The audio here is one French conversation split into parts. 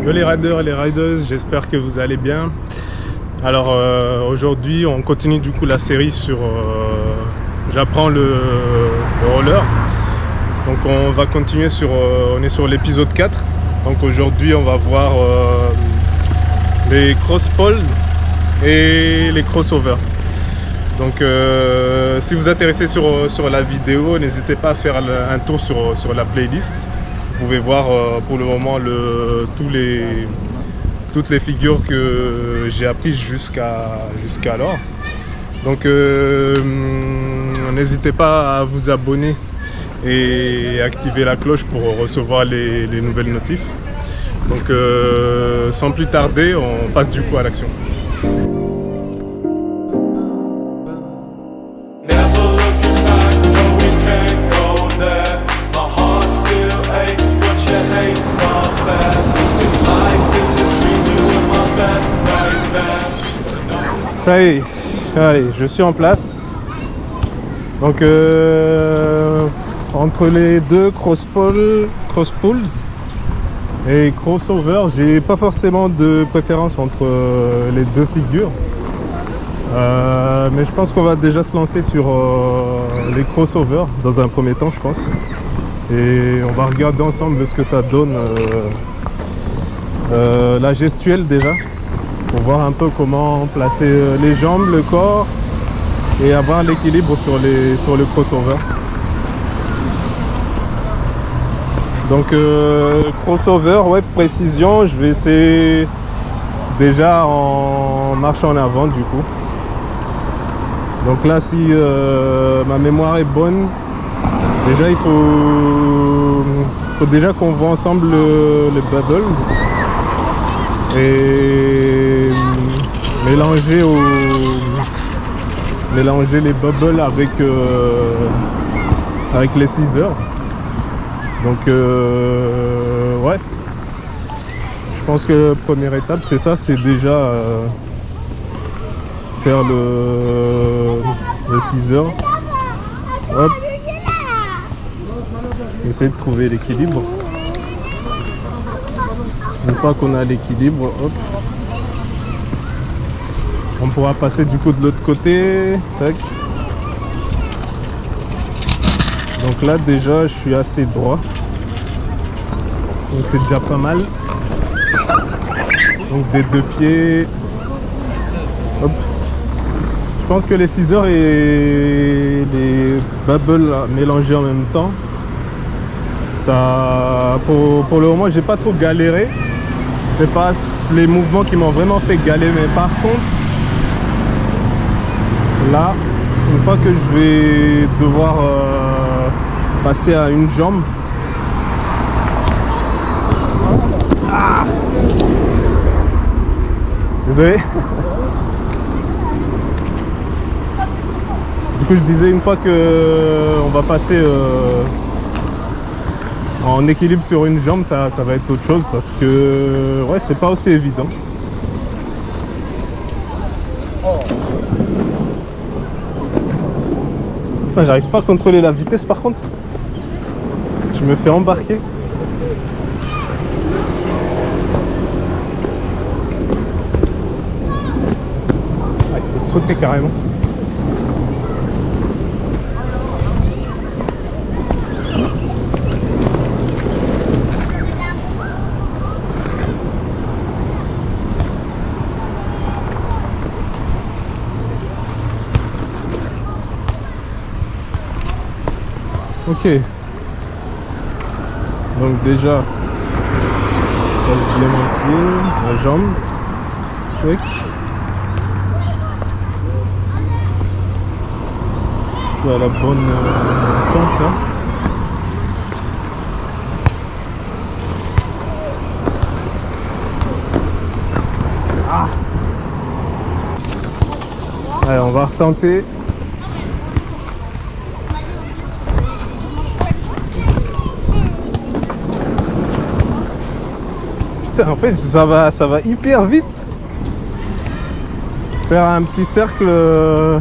Yo les riders et les rideuses, j'espère que vous allez bien. Alors aujourd'hui on continue du coup la série sur j'apprends le roller. Donc on va continuer sur on est sur l'épisode 4. Donc aujourd'hui on va voir les cross-poles et les crossovers. Donc si vous êtes intéressé sur la vidéo, n'hésitez pas à faire un tour sur la playlist. Vous pouvez voir pour le moment toutes les figures que j'ai apprises jusqu'alors. Donc n'hésitez pas à vous abonner et activer la cloche pour recevoir les nouvelles notifs. Donc sans plus tarder, on passe du coup à l'action. Ça y est, allez, je suis en place. Donc entre les deux cross-poles et crossover, j'ai pas forcément de préférence entre les deux figures. Mais je pense qu'on va déjà se lancer sur les crossovers dans un premier temps, je pense. Et on va regarder ensemble ce que ça donne la gestuelle déjà, pour voir un peu comment placer les jambes, le corps et avoir l'équilibre sur le crossover. Donc crossover, ouais, précision, je vais essayer déjà en marche en avant du coup. Donc là, si ma mémoire est bonne, déjà il faut déjà qu'on voit ensemble le bubble et mélanger les bubbles avec les scissors. Donc ouais, je pense que la première étape c'est ça, c'est déjà faire le scissor. Hop, essayer de trouver l'équilibre. Une fois qu'on a l'équilibre, hop, on pourra passer du coup de l'autre côté. Tac. Donc là déjà je suis assez droit, donc c'est déjà pas mal. Donc des deux pieds, hop. Je pense que les scissors et les bubbles mélangés en même temps, ça, pour le moment j'ai pas trop galéré. C'est pas les mouvements qui m'ont vraiment fait galérer, mais par contre là, une fois que je vais devoir passer à une jambe, désolé. Du coup je disais, une fois que on va passer en équilibre sur une jambe, ça va être autre chose, parce que ouais, c'est pas aussi évident. Enfin, j'arrive pas à contrôler la vitesse par contre. Je me fais embarquer. Ah, il faut sauter carrément. Ok, donc déjà je passe bien mon pied, la jambe, tac. Je suis à la bonne distance là. Ah. Allez, on va retenter. En fait ça va hyper vite. Faire un petit cercle, je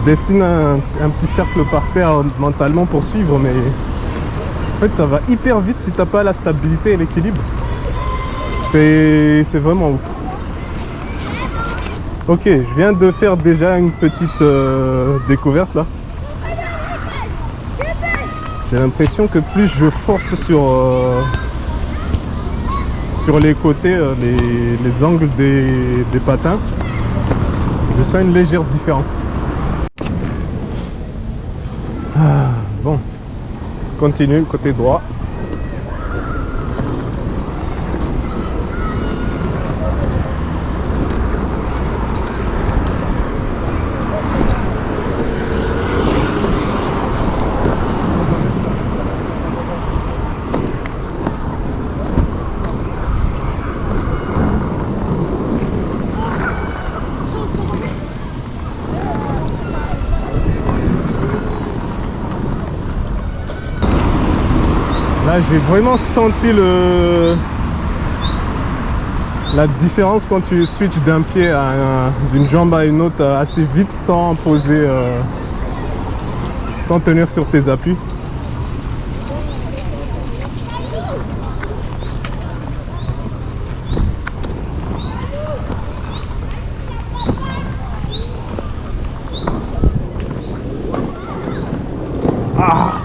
dessine un petit cercle par terre mentalement pour suivre, mais en fait ça va hyper vite si t'as pas la stabilité et l'équilibre. C'est vraiment ouf. Ok, je viens de faire déjà une petite découverte là. J'ai l'impression que plus je force sur les côtés, les angles des patins, je sens une légère différence. Bon, continue côté droit. Là, j'ai vraiment senti la différence quand tu switches d'un pied d'une jambe à une autre assez vite sans poser, sans tenir sur tes appuis. Ah!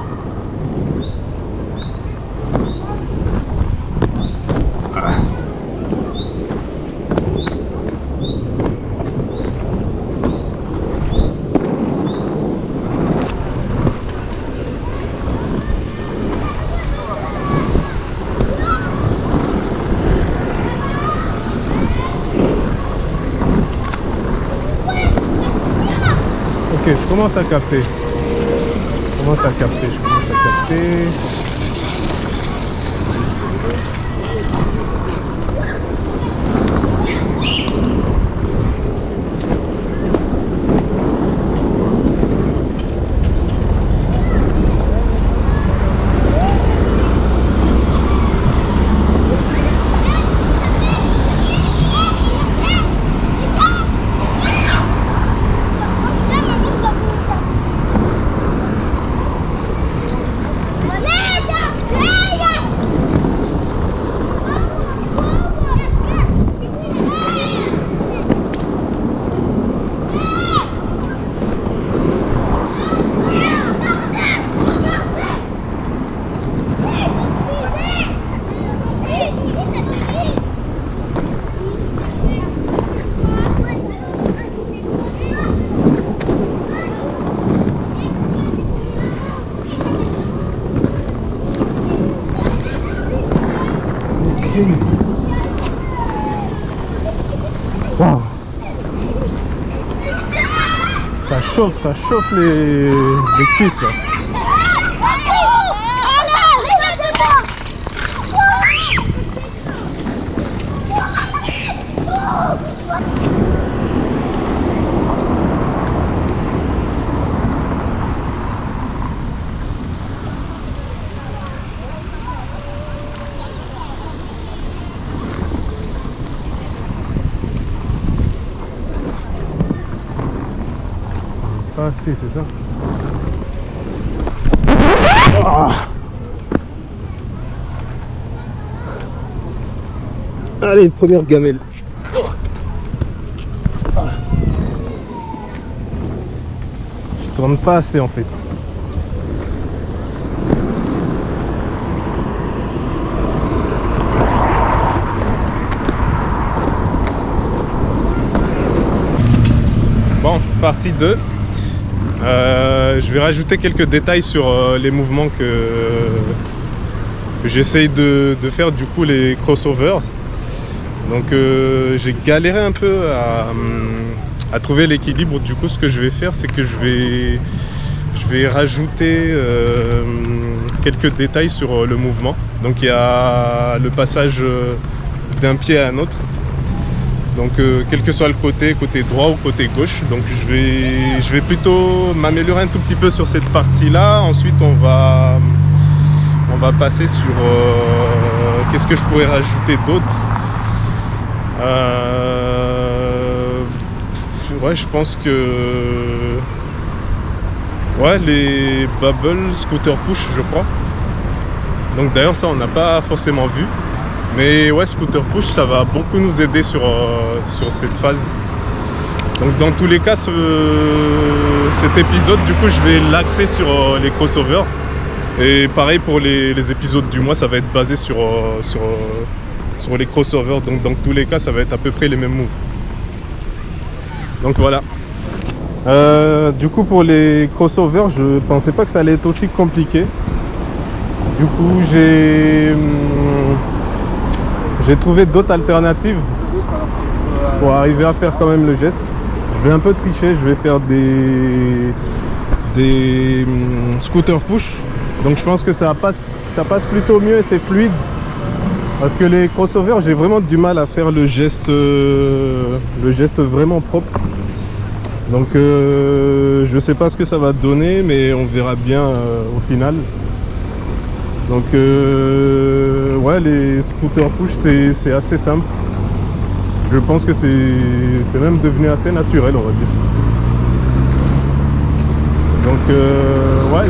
Ok, je commence à capter. Je commence à capter. Wow. Ça chauffe les cuisses là. Ah si, c'est ça. Ah. Allez, première gamelle. Je tourne pas assez en fait. Bon, partie 2. Je vais rajouter quelques détails sur les mouvements que j'essaye de faire, du coup, les crossovers. Donc j'ai galéré un peu à trouver l'équilibre. Du coup, ce que je vais faire, c'est que je vais rajouter quelques détails sur le mouvement. Donc il y a le passage d'un pied à un autre. Donc quel que soit le côté droit ou côté gauche. Donc je vais plutôt m'améliorer un tout petit peu sur cette partie-là. Ensuite on va passer sur qu'est-ce que je pourrais rajouter d'autre. Ouais, je pense que les bubble scooter push, je crois. Donc d'ailleurs ça on n'a pas forcément vu. Mais ouais, scooter push, ça va beaucoup nous aider sur cette phase. Donc dans tous les cas, cet épisode, du coup, je vais l'axer sur les crossovers. Et pareil pour les épisodes du mois, ça va être basé sur les crossovers. Donc dans tous les cas, ça va être à peu près les mêmes moves. Donc voilà. Du coup, pour les crossovers, je pensais pas que ça allait être aussi compliqué. Du coup, j'ai trouvé d'autres alternatives pour arriver à faire quand même le geste. Je vais un peu tricher, je vais faire des scooter push. Donc je pense que ça passe plutôt mieux et c'est fluide. Parce que les crossovers, j'ai vraiment du mal à faire le geste vraiment propre. Donc je sais pas ce que ça va donner, mais on verra bien au final. Donc ouais, les scooters push, c'est assez simple. Je pense que c'est même devenu assez naturel, on va dire. Donc ouais,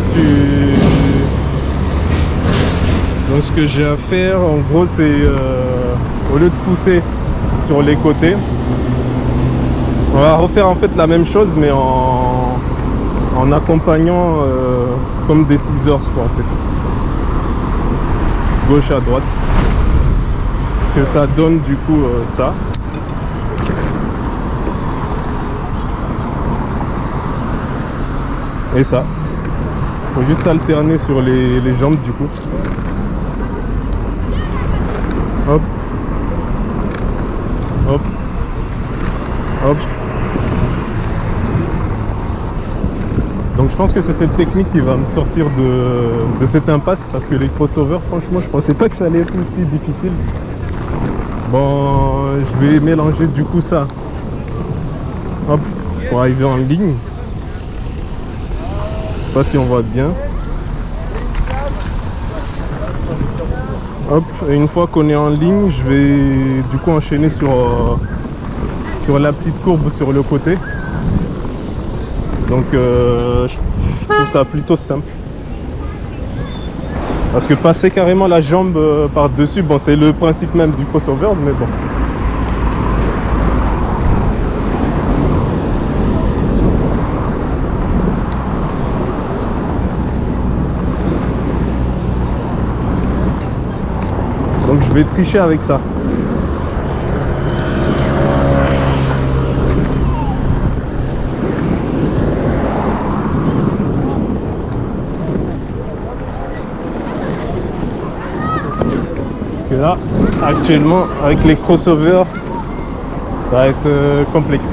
donc ce que j'ai à faire en gros, c'est au lieu de pousser sur les côtés, on va refaire en fait la même chose mais en accompagnant comme des scissors quoi, en fait, gauche à droite, que ça donne du coup ça. Et ça, faut juste alterner sur les jambes du coup. Hop, hop, hop. Donc je pense que c'est cette technique qui va me sortir de cette impasse, parce que les crossovers, franchement, je pensais pas que ça allait être aussi difficile. Bon, je vais mélanger du coup ça, hop, pour arriver en ligne. Je sais pas si on voit bien. Hop, et une fois qu'on est en ligne, je vais du coup enchaîner sur la petite courbe sur le côté. Donc je trouve ça plutôt simple. Parce que passer carrément la jambe par-dessus, bon, c'est le principe même du crossover, mais bon. Donc je vais tricher avec ça. Parce que là, actuellement, avec les crossovers, ça va être complexe.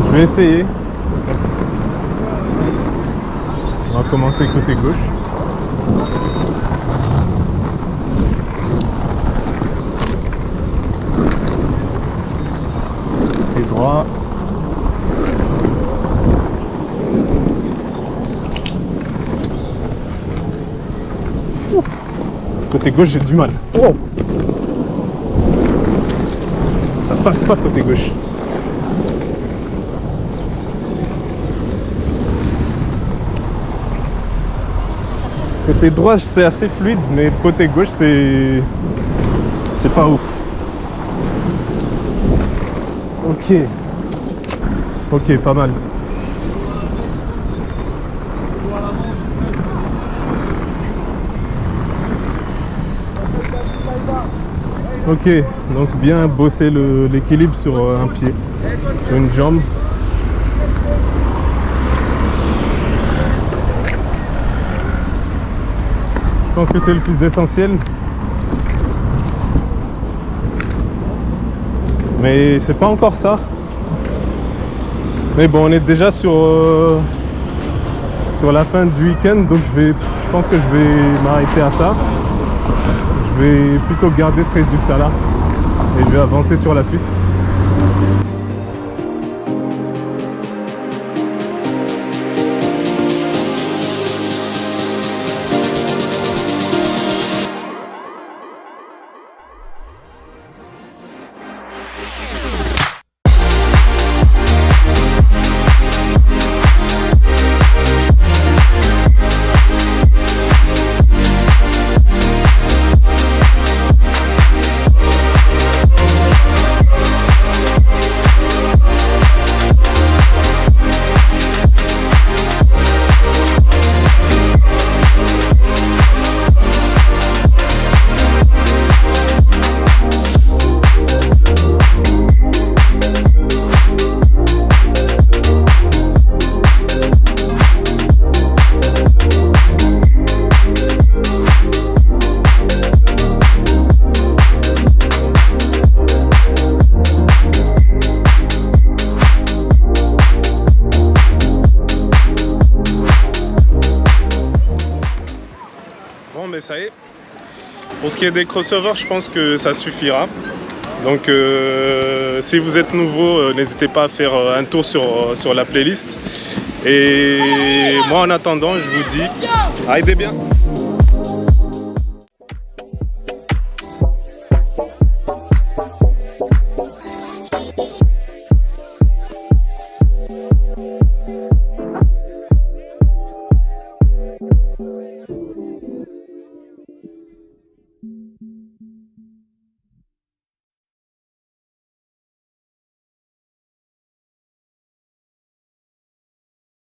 Je vais essayer. On va commencer côté gauche. Et droit. Ouf. Côté gauche, j'ai du mal. Oh, ça passe pas côté gauche. Côté droit, c'est assez fluide, mais côté gauche, c'est pas ouf. Ok. Ok, pas mal. Ok, donc bien bosser l'équilibre sur un pied, sur une jambe. Je pense que c'est le plus essentiel. Mais c'est pas encore ça. Mais bon, on est déjà sur la fin du week-end, donc je pense que je vais m'arrêter à ça. Je vais plutôt garder ce résultat là et je vais avancer sur la suite. ça y est. Pour ce qui est des crossovers, je pense que ça suffira. Donc si vous êtes nouveau, n'hésitez pas à faire un tour sur la playlist. Et moi en attendant, je vous dis, aidez bien.